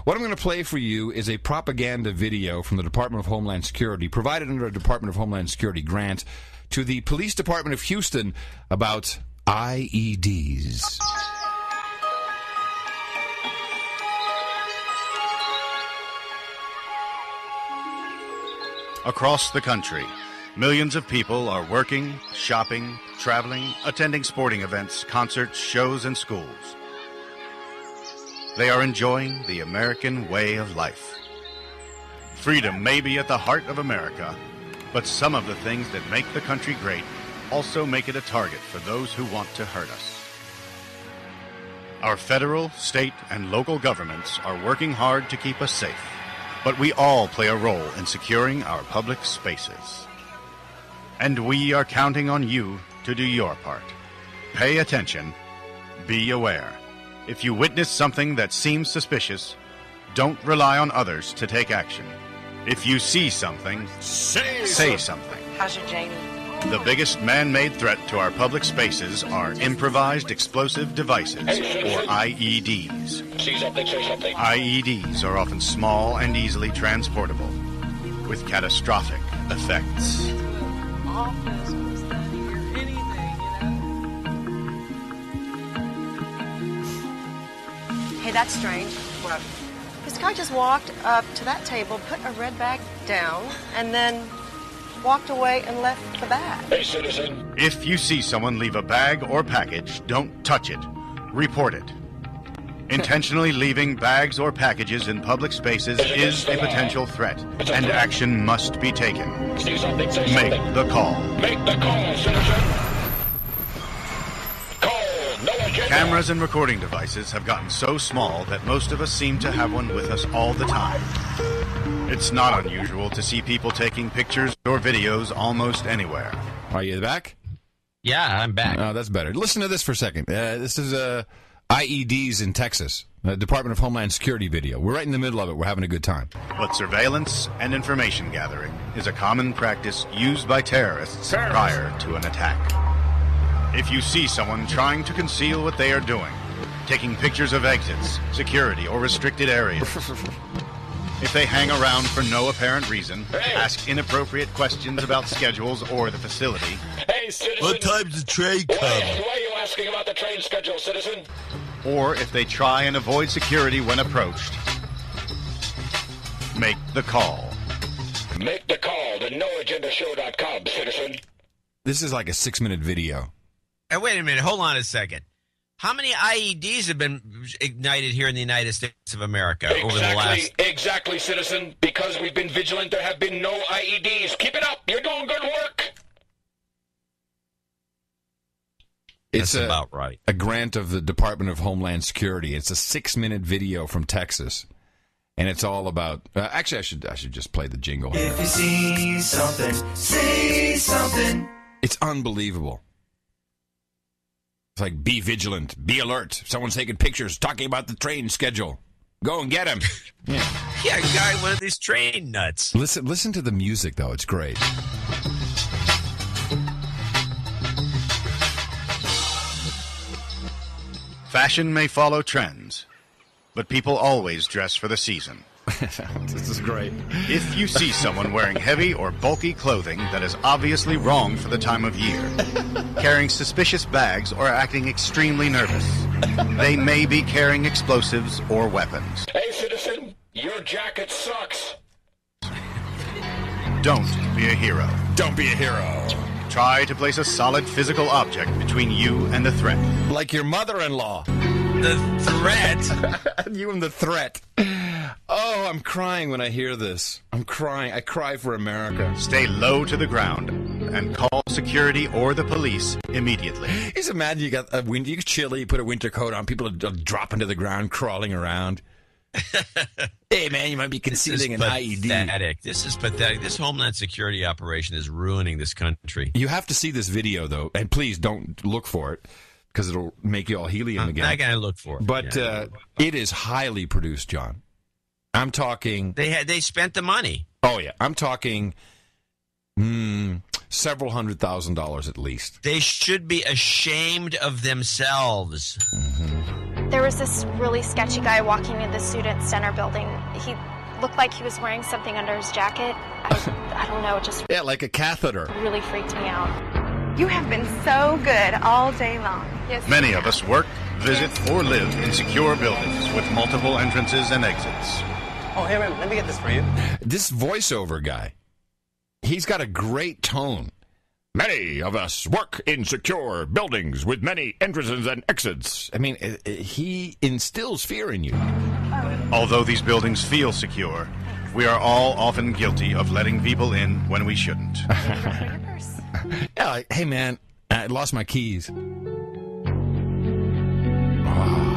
What I'm going to play for you is a propaganda video from the Department of Homeland Security, provided under a Department of Homeland Security grant to the Police Department of Houston about IEDs. Across the country, millions of people are working, shopping, traveling, attending sporting events, concerts, shows, and schools. They are enjoying the American way of life. Freedom may be at the heart of America, but some of the things that make the country great also make it a target for those who want to hurt us. Our federal, state, and local governments are working hard to keep us safe. But we all play a role in securing our public spaces. And we are counting on you to do your part. Pay attention. Be aware. If you witness something that seems suspicious, don't rely on others to take action. If you see something, say something. How's your Janie? The biggest man-made threat to our public spaces are improvised explosive devices, or IEDs. IEDs are often small and easily transportable, with catastrophic effects. Hey, that's strange. What? This guy just walked up to that table, put a red bag down, and then walked away and left the bag. Hey, citizen. If you see someone leave a bag or package, don't touch it. Report it. Intentionally leaving bags or packages in public spaces is a potential threat, and action must be taken. Say something. Make the call. Make the call, citizen. Call. No agenda. Cameras and recording devices have gotten so small that most of us seem to have one with us all the time. It's not unusual to see people taking pictures or videos almost anywhere. Are you back? Yeah, I'm back. Oh, that's better. Listen to this for a second. This is IEDs in Texas, Department of Homeland Security video. We're right in the middle of it. We're having a good time. But surveillance and information gathering is a common practice used by terrorists prior to an attack. If you see someone trying to conceal what they are doing, taking pictures of exits, security, or restricted areas, if they hang around for no apparent reason, ask inappropriate questions about schedules or the facility. Hey, citizen. What time's the train Why coming? are you asking about the train schedule, citizen? Or if they try and avoid security when approached, make the call. Make the call to noagendashow.com, citizen. This is like a 6-minute video. Hey, wait a minute. Hold on a second. How many IEDs have been ignited here in the United States of America over the last... Exactly, citizen. Because we've been vigilant, there have been no IEDs. Keep it up. You're doing good work. It's That's about right. A grant of the Department of Homeland Security. It's a 6-minute video from Texas, and it's all about. Actually, I should just play the jingle. If you see something, say something. It's unbelievable. It's like, be vigilant, be alert. Someone's taking pictures, talking about the train schedule. Go and get him. Yeah, guy, one of these train nuts. Listen to the music, though. It's great. Fashion may follow trends, but people always dress for the season. This is great. If you see someone wearing heavy or bulky clothing that is obviously wrong for the time of year, carrying suspicious bags or acting extremely nervous, they may be carrying explosives or weapons. Hey, citizen, your jacket sucks. Don't be a hero. Don't be a hero. Try to place a solid physical object between you and the threat. Like your mother-in-law. The threat. You and the threat. Oh, I'm crying when I hear this. I'm crying. I cry for America. Stay low to the ground and call security or the police immediately. Just imagine you got a winter, you're chilly, you put a winter coat on, people are dropping to the ground, crawling around. Hey, man, you might be concealing an IED. This is pathetic. This Homeland Security operation is ruining this country. You have to see this video, though, and please don't look for it, because it'll make you all helium again. I'm not going to look for it. But it is highly produced, John. I'm talking... They spent the money. Oh, yeah. I'm talking several $100,000 at least. They should be ashamed of themselves. Mm-hmm. There was this really sketchy guy walking in the Student Center building. He looked like he was wearing something under his jacket. I don't know, it just Yeah, like a catheter. really freaked me out. You have been so good all day long. Yes. Many of us work, visit, or live in secure buildings with multiple entrances and exits. Oh, hey, man, let me get this for you. This voiceover guy, he's got a great tone. Many of us work in secure buildings with many entrances and exits. I mean, he instills fear in you. Although these buildings feel secure, we are all often guilty of letting people in when we shouldn't. Yeah, like, hey, man, I lost my keys.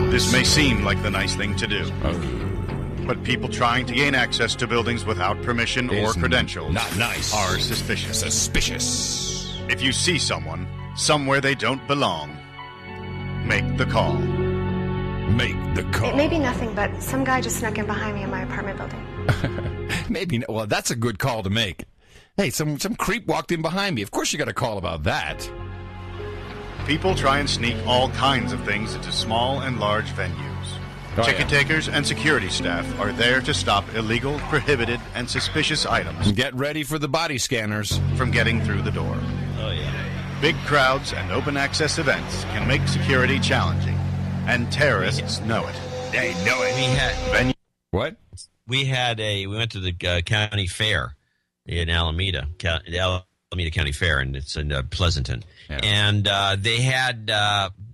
This may seem like the nice thing to do. But people trying to gain access to buildings without permission or credentials not nice. Are suspicious. Suspicious. If you see someone somewhere they don't belong, make the call. Make the call. It may be nothing, but some guy just snuck in behind me in my apartment building. Maybe. Well, that's a good call to make. Hey, some creep walked in behind me. Of course you got a call about that. People try and sneak all kinds of things into small and large venues. Ticket takers and security staff are there to stop illegal, prohibited, and suspicious items. Get ready for the body scanners. From getting through the door. Oh, yeah. Big crowds and open access events can make security challenging, and terrorists know it. They know it. What? We went to the county fair in Alameda, the Alameda County Fair, and it's in Pleasanton. Yeah. And they had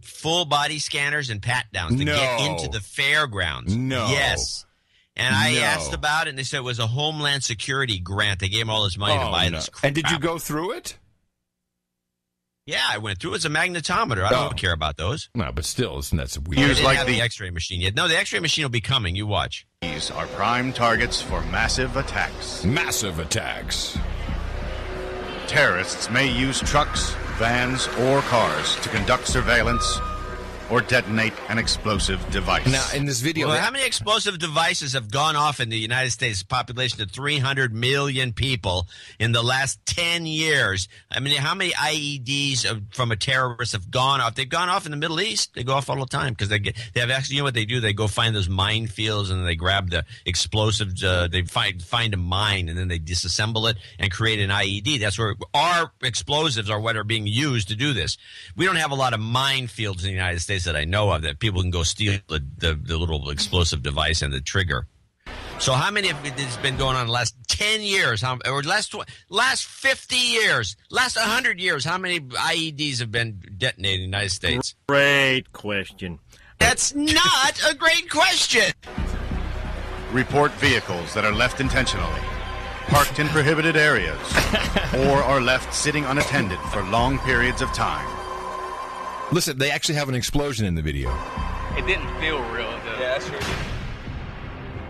full body scanners and pat downs to get into the fairgrounds. No. Yes. And I asked about it, and they said it was a Homeland Security grant. They gave them all this money to buy this crap. And did you go through it? Yeah, I went through it. It's a magnetometer. I don't care about those. No, but still, that's weird. They didn't have the X-ray machine yet. No, the X-ray machine will be coming. You watch. These are prime targets for massive attacks. Massive attacks. Terrorists may use trucks, vans, or cars to conduct surveillance or detonate an explosive device. Now, in this video... Well, how many explosive devices have gone off in the United States, population of 300 million people, in the last 10 years? I mean, how many IEDs from a terrorist have gone off? They've gone off in the Middle East. They go off all the time because they have actually, you know what they do? They go find those minefields and they grab the explosives. They find a mine and then they disassemble it and create an IED. That's where our explosives are what are being used to do this. We don't have a lot of minefields in the United States that I know of that people can go steal the little explosive device and the trigger. So how many of it has been going on in the last 10 years, or last 50 years, last 100 years? How many IEDs have been detonated in the United States? Great question. That's not a great question. Report vehicles that are left intentionally, parked in prohibited areas, or are left sitting unattended for long periods of time. Listen, they actually have an explosion in the video. It didn't feel real, though. Yeah, that's true.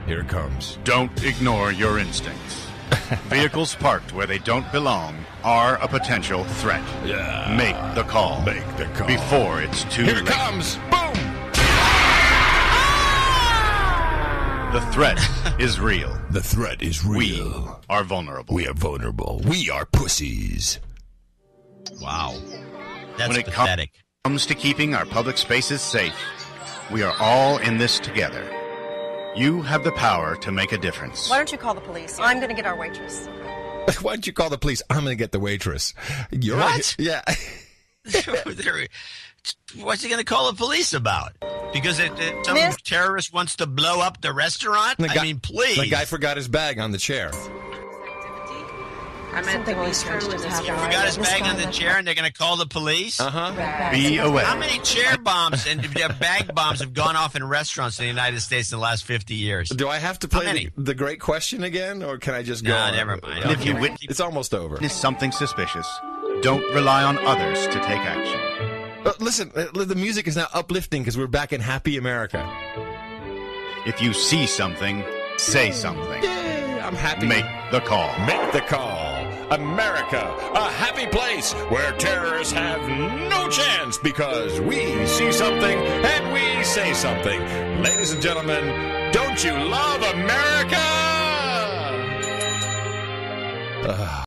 Here it comes. Don't ignore your instincts. Vehicles parked where they don't belong are a potential threat. Yeah. Make the call. Make the call. Before it's too late. Here it comes. Boom! The threat is real. The threat is real. We are vulnerable. We are vulnerable. We are pussies. Wow. That's when it pathetic. Comes to keeping our public spaces safe, we are all in this together. You have the power to make a difference. Why don't you call the police? I'm going to get our waitress. Why don't you call the police? I'm going to get the waitress. You're What? Yeah. What's he going to call the police about? Because some terrorist wants to blow up the restaurant? I mean, please. The guy forgot his bag on the chair. I meant the strange to this He forgot his bag on the chair, and they're going to call the police? Uh-huh. Be aware. How many chair bombs and bag bombs have gone off in restaurants in the United States in the last 50 years? Do I have to play the great question again, or can I just go on? Never mind. And if you witness It's almost over. something suspicious, don't rely on others to take action. Listen, the music is now uplifting because we're back in happy America. If you see something, say something. Yeah, I'm happy. Make the call. Make the call. America, a happy place where terrorists have no chance because we see something and we say something. Ladies and gentlemen, don't you love America?